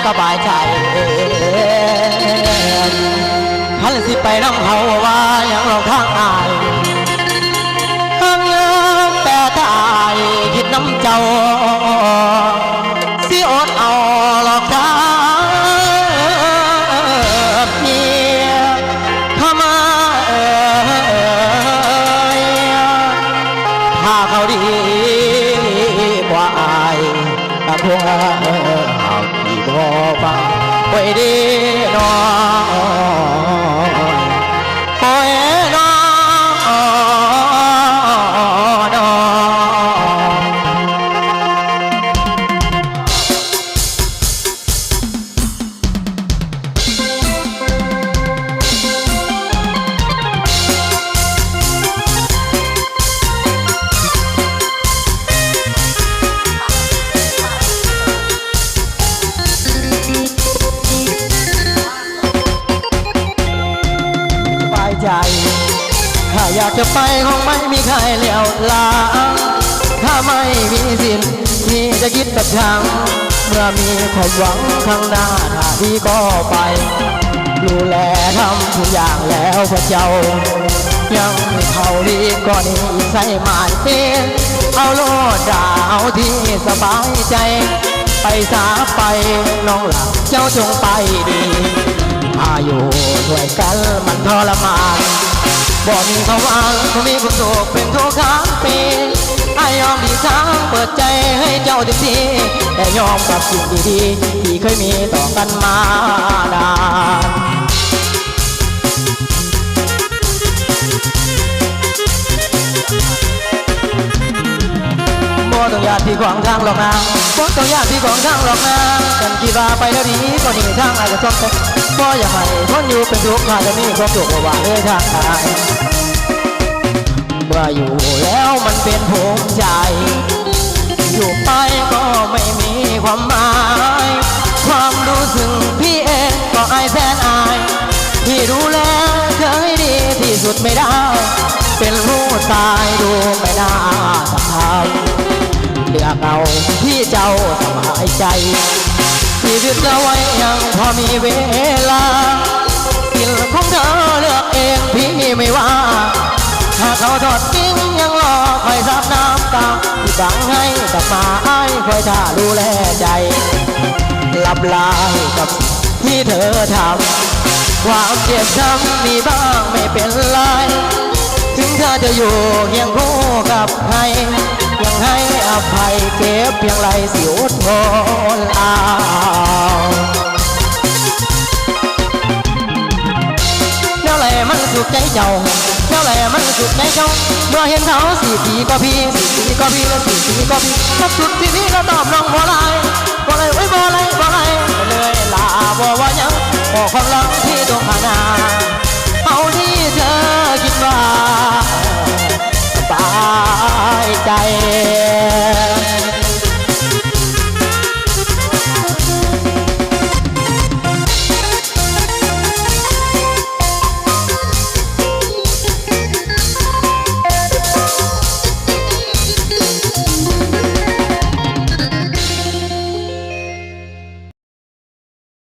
สบายใจคันสิไปน้ำเขาว่ายังเราทางอายทางยังแต่ถ้าอายคิดน้ำเจ้าสิอดเอาหลอกทางเมียเข้ามาถ้าเขาดีบ่อายตะพวงหากที่บ่ฟังไว้ดีน้องโอ้ยน้ใจถ้าอยากจะไปคงไม่มีใครเลี้ยวหลังถ้าไม่มีสิ้นที่จะคิดแบบฉันเมื่อมีความหวังข้างหน้าถ้าที่ก็ไปดูแลทำทุกอย่างแล้วพระเจ้ายังไม่เขาดีก็นี่ใส่หมายเพียเอาโลดดาวที่สบายใจไปสาไปน้องหลับเจ้าจงไปดีมาอยู่ด้วยกันมันทรมานบ่มีความหวังบ่มีความสุขเป็นทุกข้างปีอายอมดีทางเปิดใจให้เจ้าเต็มที่แต่ยอมกับสิ่งดีๆที่เคยมีต่อกันมานานบ่ต้องญาติพี่ของทางหรอกนะบ่ต้องญาติพี่ของทางหรอกนะกันกี่ว่าไปแล้วดีก็หนีทางอะไรก็ชอบแต่บ่อยากให้คนอยู่เป็นทุกข์ถ้าจะมีความสุขว่าเลยทางกายเมื่ออยู่แล้วมันเป็นภูมิใจอยู่ไปก็ไม่มีความหมายความรู้สึกพี่เองก็อายแสนอายที่ดูแลเธอให้ดีที่สุดไม่ได้เป็นผู้ตายดูไม่น่าสะท้านเลือกเอาที่เจ้าสบายใจชีวิตเราไว้ยังพอมีเวลาสิ่งของเธอเลือกเองพี่ไม่ว่าถ้าเขาทอดทิ้งยังรอคอยซับน้ำตาที่ดังให้กลับมาให้คอยท่าดูแลใจหลับลายกับที่เธอทำความเจ็บช้ำมีบ้างไม่เป็นไรถึงเธอจะอยู่เคียงคู่กับใครยังให้อภัยเก็บเพียงไรสิอดทนเอาแล้วแหละมันสุขใจเจ้าแล้วแหละมันสุขใจเจ้าเมื่อเห็นเขา4 ปีก็พี่4 ปีก็พี่และ4 ปีก็พี่ถ้าสุดที่พี่ก็ตอบน้องบ่ไรไว้บ่ไร